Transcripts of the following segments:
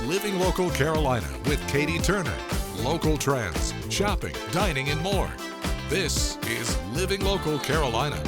Living Local Carolina with Katie Turner. Local trends, shopping, dining, and more. This is Living Local Carolina.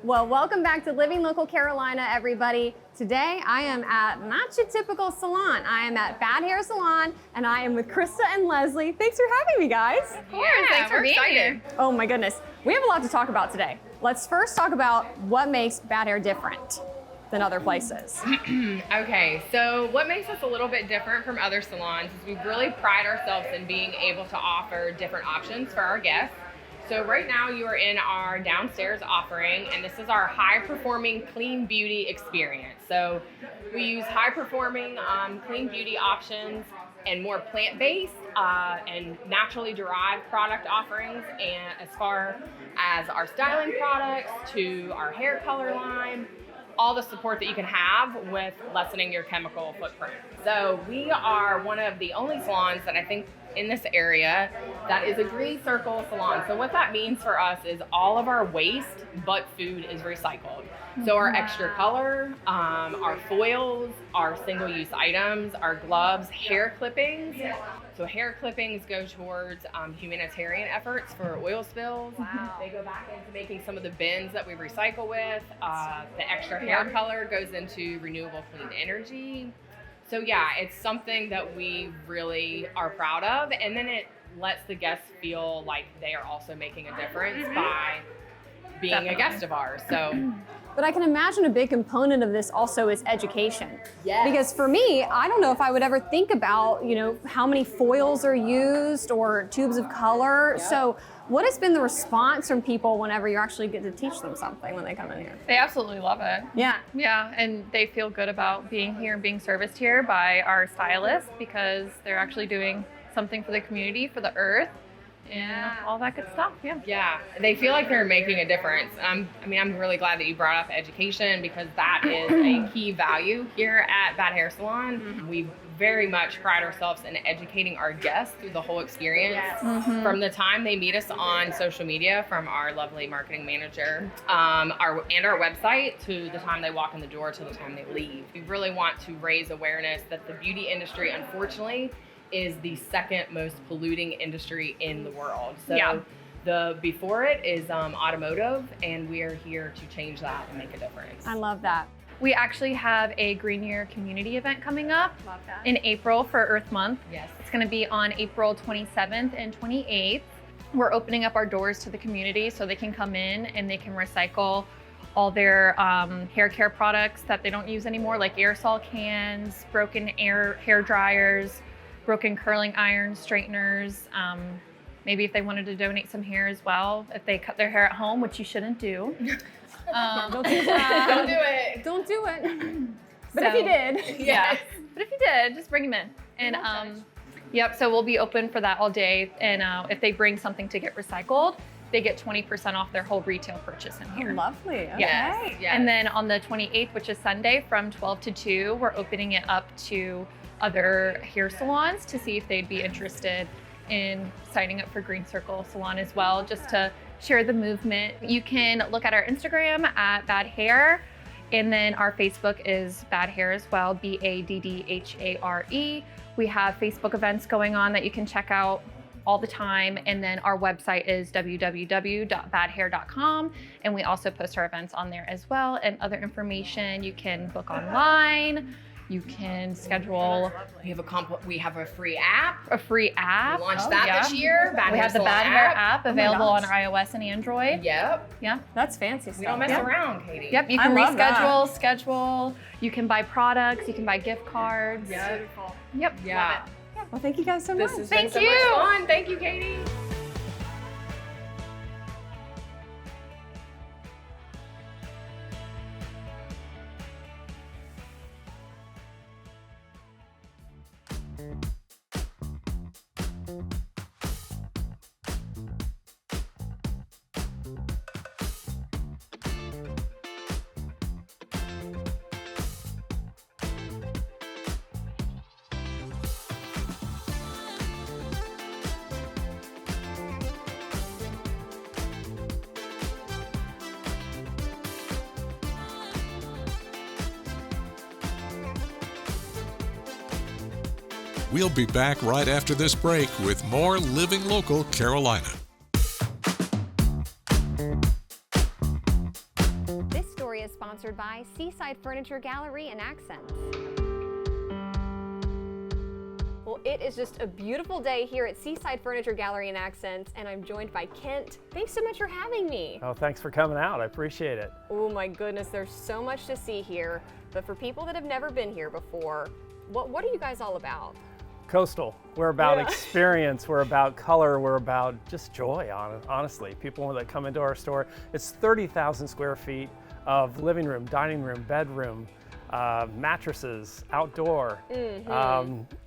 Well, welcome back to Living Local Carolina, everybody. Today, I am at not your typical salon. I am at Bad Hair Salon, and I am with Krista and Leslie. Thanks for having me, guys. Of course, thanks for being here. Oh my goodness, we have a lot to talk about today. Let's first talk about what makes Bad Hair different than other places. Okay, so what makes us a little bit different from other salons is we really pride ourselves in being able to offer different options for our guests. So right now you are in our downstairs offering, and this is our high-performing clean beauty experience. So we use high-performing clean beauty options and more plant-based and naturally derived product offerings, and as far as our styling products to our hair color line, all the support that you can have with lessening your chemical footprint. So we are one of the only salons that I think in this area that is a green circle salon. So what that means for us is all of our waste but food is recycled. So our extra color, our foils, our single-use items, our gloves, hair clippings. So hair clippings go towards humanitarian efforts for oil spills. Wow. They go back into making some of the bins that we recycle with. The extra hair color goes into renewable clean energy. So yeah, it's something that we really are proud of, and then it lets the guests feel like they are also making a difference by being a guest of ours. So. But I can imagine a big component of this also is education. Yes. Because for me, I don't know if I would ever think about, how many foils are used or tubes of color. Yep. So what has been the response from people whenever you actually get to teach them something when they come in here? They absolutely love it. Yeah. Yeah, and they feel good about being here and being serviced here by our stylists because they're actually doing something for the community, for the earth, and all that good stuff. Yeah, they feel like they're making a difference. I'm really glad that you brought up education because that is a key value here at Bad Hair Salon. Mm-hmm. We very much pride ourselves in educating our guests through the whole experience. Yes. Mm-hmm. From the time they meet us on social media from our lovely marketing manager, our website, to the time they walk in the door to the time they leave. We really want to raise awareness that the beauty industry, unfortunately, is the second most polluting industry in the world. So the before it is automotive, and we are here to change that and make a difference. I love that. We actually have a Green Year community event coming up in April for Earth Month. Yes. It's going to be on April 27th and 28th. We're opening up our doors to the community so they can come in and they can recycle all their hair care products that they don't use anymore, like aerosol cans, broken hair dryers, broken curling irons, straighteners. Maybe if they wanted to donate some hair as well, if they cut their hair at home, which you shouldn't do. Don't do that. Don't do it. Don't do it. But if you did. Yeah. But if you did, just bring them in. And so we'll be open for that all day. And if they bring something to get recycled, they get 20% off their whole retail purchase in here. Oh, lovely. Okay. Yes. And then on the 28th, which is Sunday, from 12 to 2, we're opening it up to other hair salons to see if they'd be interested in signing up for Green Circle Salon as well, just to share the movement. You can look at our Instagram at Bad Hair, and then our Facebook is Bad Hair as well, BADDHARE. We have Facebook events going on that you can check out all the time, and then our website is www.badhair.com, and we also post our events on there as well, and other information you can book online. You can schedule. We have a free app. We launched that this year. We have the Bad Hair app available on iOS and Android. Yep. Yeah. That's fancy stuff. We don't mess around, Katie. Yep. You can schedule. You can buy products. You can buy gift cards. Yeah. Beautiful. Yep. Yeah. Well, thank you guys so much. This has been so much fun. Thank you, Katie. We'll be back right after this break with more Living Local Carolina. This story is sponsored by Seaside Furniture Gallery and Accents. Well, it is just a beautiful day here at Seaside Furniture Gallery and Accents, and I'm joined by Kent. Thanks so much for having me. Oh, thanks for coming out. I appreciate it. Oh my goodness, there's so much to see here. But for people that have never been here before, what are you guys all about? Coastal. We're about experience. We're about color. We're about just joy, honestly. People that come into our store, it's 30,000 square feet of living room, dining room, bedroom, mattresses, outdoor,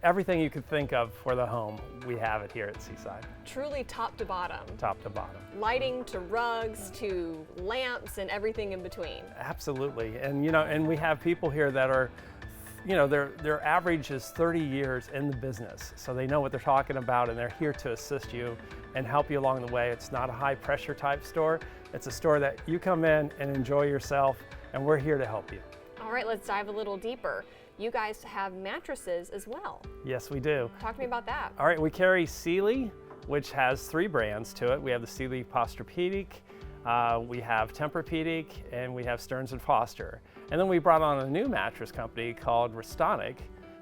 everything you could think of for the home, we have it here at Seaside. Truly top to bottom. Top to bottom. Lighting to rugs to lamps and everything in between. Absolutely. And and we have people here that are, their average is 30 years in the business. So they know what they're talking about, and they're here to assist you and help you along the way. It's not a high pressure type store. It's a store that you come in and enjoy yourself, and we're here to help you. All right, let's dive a little deeper. You guys have mattresses as well. Yes, we do. Talk to me about that. All right, we carry Sealy, which has 3 brands to it. We have the Sealy Posturepedic, we have Tempur-Pedic, and we have Stearns & Foster. And then we brought on a new mattress company called Restonic,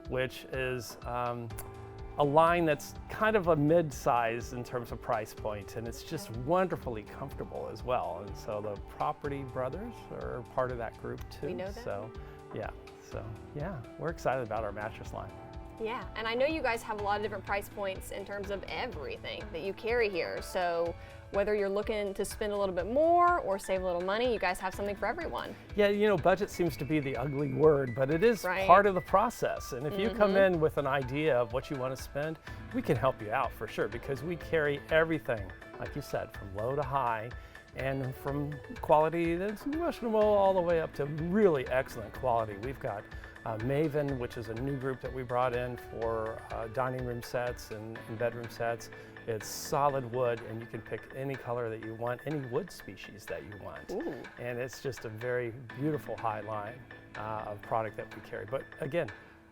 which is a line that's kind of a mid-size in terms of price point, and it's just wonderfully comfortable as well. And so the Property Brothers are part of that group too. We know that. So yeah, we're excited about our mattress line. Yeah, and I know you guys have a lot of different price points in terms of everything that you carry here. So whether you're looking to spend a little bit more or save a little money, you guys have something for everyone. Yeah, budget seems to be the ugly word, but it is Right. part of the process. And if you come in with an idea of what you want to spend, we can help you out for sure, because we carry everything, like you said, from low to high, and from quality that's questionable all the way up to really excellent quality. We've got Maven, which is a new group that we brought in for dining room sets and bedroom sets. It's solid wood, and you can pick any color that you want, any wood species that you want. Ooh. And it's just a very beautiful high line of product that we carry. But again,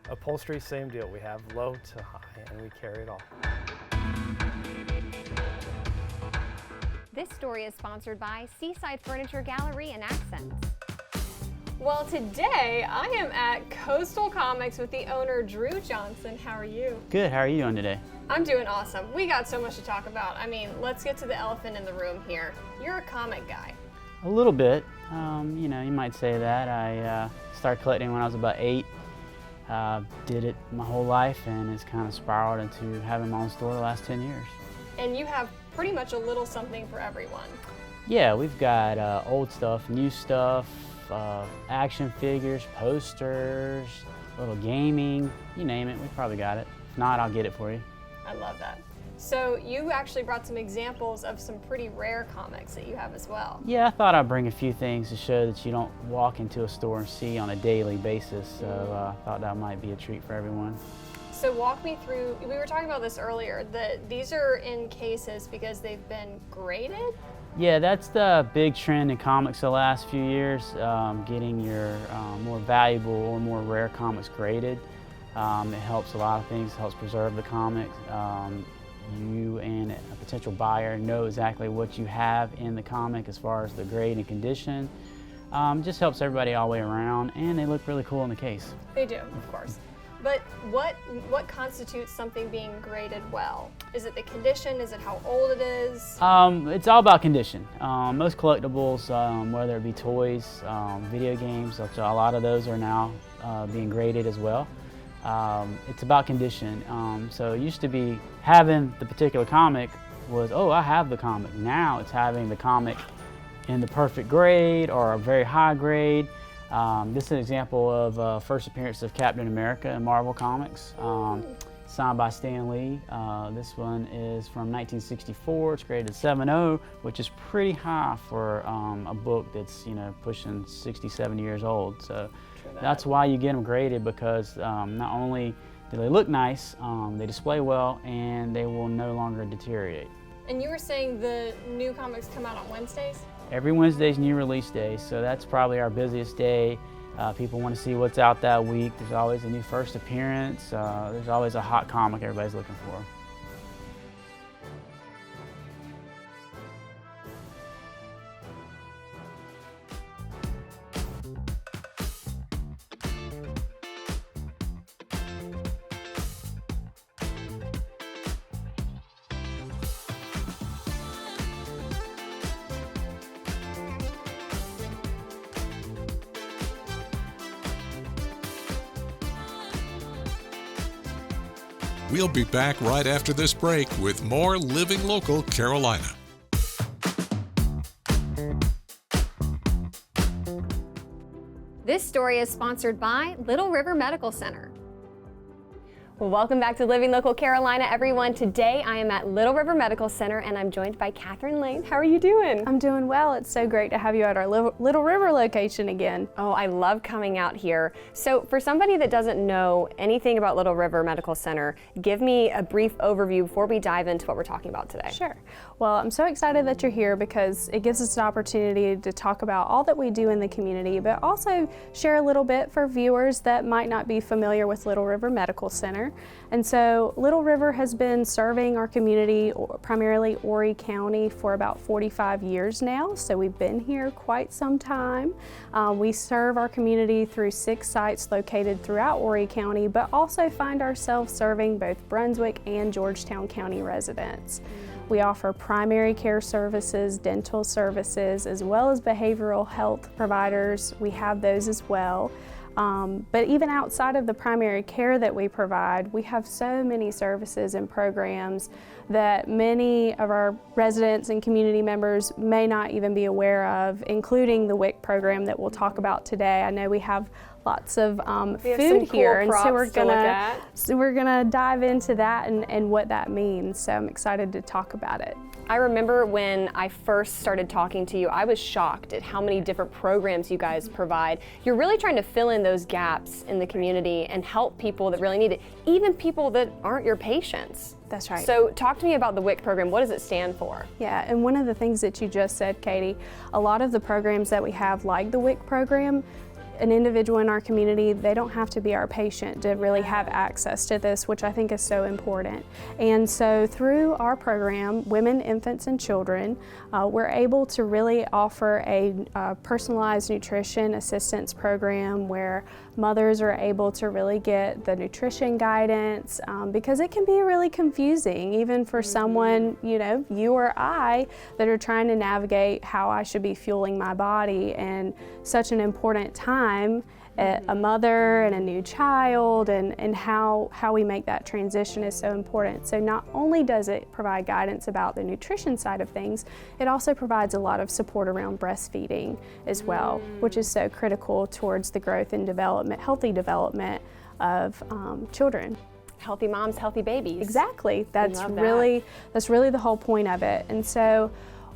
upholstery, same deal. We have low to high, and we carry it all. This story is sponsored by Seaside Furniture Gallery and Accents. Well, today I am at Coastal Comics with the owner, Drew Johnson. How are you? Good, how are you doing today? I'm doing awesome. We got so much to talk about. I mean, let's get to the elephant in the room here. You're a comic guy. A little bit, you might say that. I started collecting when I was about 8. Did it my whole life, and it's kind of spiraled into having my own store the last 10 years. And you have pretty much a little something for everyone. Yeah, we've got old stuff, new stuff, action figures, posters, little gaming, you name it, we probably got it. If not, I'll get it for you. I love that. So you actually brought some examples of some pretty rare comics that you have as well. Yeah, I thought I'd bring a few things to show that you don't walk into a store and see on a daily basis, so I thought that might be a treat for everyone. So walk me through, we were talking about this earlier, that these are in cases because they've been graded? Yeah, that's the big trend in comics the last few years, getting your more valuable or more rare comics graded. It helps a lot of things, it helps preserve the comics. You and a potential buyer know exactly what you have in the comic as far as the grade and condition. Just helps everybody all the way around, and they look really cool in the case. They do, of course. But what constitutes something being graded well? Is it the condition? Is it how old it is? It's all about condition. Most collectibles, whether it be toys, video games, a lot of those are now being graded as well. It's about condition. So it used to be having the particular comic was, oh, I have the comic. Now it's having the comic in the perfect grade or a very high grade. This is an example of first appearance of Captain America in Marvel Comics, signed by Stan Lee. This one is from 1964. It's graded 7.0, which is pretty high for a book that's pushing 60, 70 years old. So that's why you get them graded, because not only do they look nice, they display well, and they will no longer deteriorate. And you were saying the new comics come out on Wednesdays? Every Wednesday's new release day, so that's probably our busiest day. People want to see what's out that week. There's always a new first appearance. There's always a hot comic everybody's looking for. We'll be back right after this break with more Living Local Carolina. This story is sponsored by Little River Medical Center. Well, welcome back to Living Local Carolina, everyone. Today I am at Little River Medical Center and I'm joined by Catherine Lane. How are you doing? I'm doing well. It's so great to have you at our Little River location again. Oh, I love coming out here. So for somebody that doesn't know anything about Little River Medical Center, give me a brief overview before we dive into what we're talking about today. Sure. Well, I'm so excited that you're here because it gives us an opportunity to talk about all that we do in the community, but also share a little bit for viewers that might not be familiar with Little River Medical Center. And so Little River has been serving our community, primarily Horry County, for about 45 years now. So we've been here quite some time. We serve our community through 6 sites located throughout Horry County, but also find ourselves serving both Brunswick and Georgetown County residents. We offer primary care services, dental services, as well as behavioral health providers. We have those as well. But even outside of the primary care that we provide, we have so many services and programs that many of our residents and community members may not even be aware of, including the WIC program that we'll talk about today. I know we have lots of food here, and so we're gonna dive into that and what that means. So I'm excited to talk about it. I remember when I first started talking to you, I was shocked at how many different programs you guys provide. You're really trying to fill in those gaps in the community and help people that really need it, even people that aren't your patients. That's right. So talk to me about the WIC program. What does it stand for? Yeah, and one of the things that you just said, Katie, a lot of the programs that we have, like the WIC program, an individual in our community, they don't have to be our patient to really have access to this, which I think is so important. And so through our program, Women, Infants, and Children, we're able to really offer a personalized nutrition assistance program where mothers are able to really get the nutrition guidance because it can be really confusing, even for someone, you or I, that are trying to navigate how I should be fueling my body, and such an important time, a mother and a new child, and how we make that transition is so important. So not only does it provide guidance about the nutrition side of things, it also provides a lot of support around breastfeeding as well, which is so critical towards the growth and development, healthy development of children. Healthy moms, healthy babies. Exactly. That's really the whole point of it. And so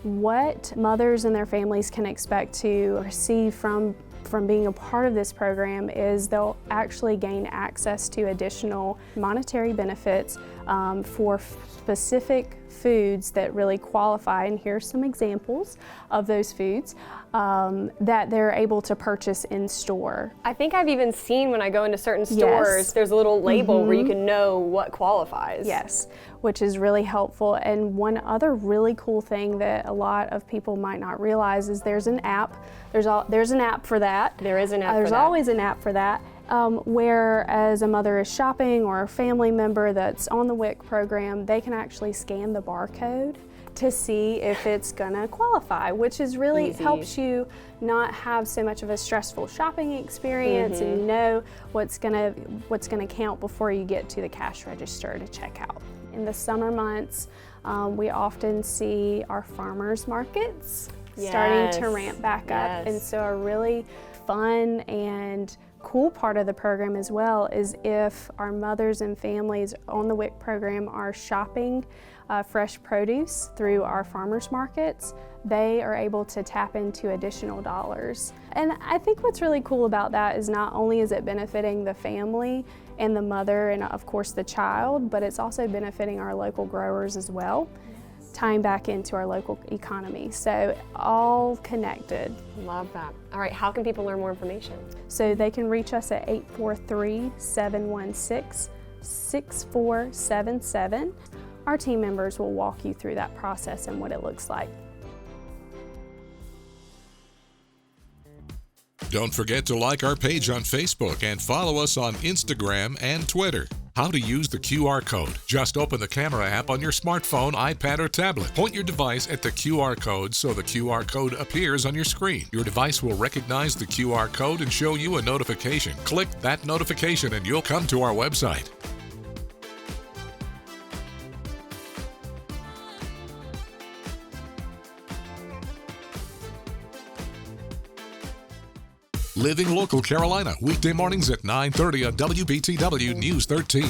what mothers and their families can expect to receive from being a part of this program is they'll actually gain access to additional monetary benefits for specific foods that really qualify, and here's some examples of those foods that they're able to purchase in store. I think I've even seen when I go into certain stores, there's a little label where you can know what qualifies. Yes, which is really helpful. And one other really cool thing that a lot of people might not realize is there's an app. There's an app for that. There is an app for that. There's always an app for that. Where as a mother is shopping or a family member that's on the WIC program, they can actually scan the barcode to see if it's gonna qualify, which is really helps you not have so much of a stressful shopping experience, and you know what's gonna count before you get to the cash register to check out. In the summer months, we often see our farmers markets starting to ramp back up, and so a really fun and cool part of the program as well is if our mothers and families on the WIC program are shopping fresh produce through our farmers markets, they are able to tap into additional dollars. And I think what's really cool about that is not only is it benefiting the family and the mother and of course the child, but it's also benefiting our local growers as well, tying back into our local economy. So all connected. Love that. All right, how can people learn more information? So they can reach us at 843-716-6477. Our team members will walk you through that process and what it looks like. Don't forget to like our page on Facebook and follow us on Instagram and Twitter. How to use the QR code. Just open the camera app on your smartphone, iPad, or tablet. Point your device at the QR code so the QR code appears on your screen. Your device will recognize the QR code and show you a notification. Click that notification and you'll come to our website. Living Local Carolina, weekday mornings at 9:30 on WBTW News 13.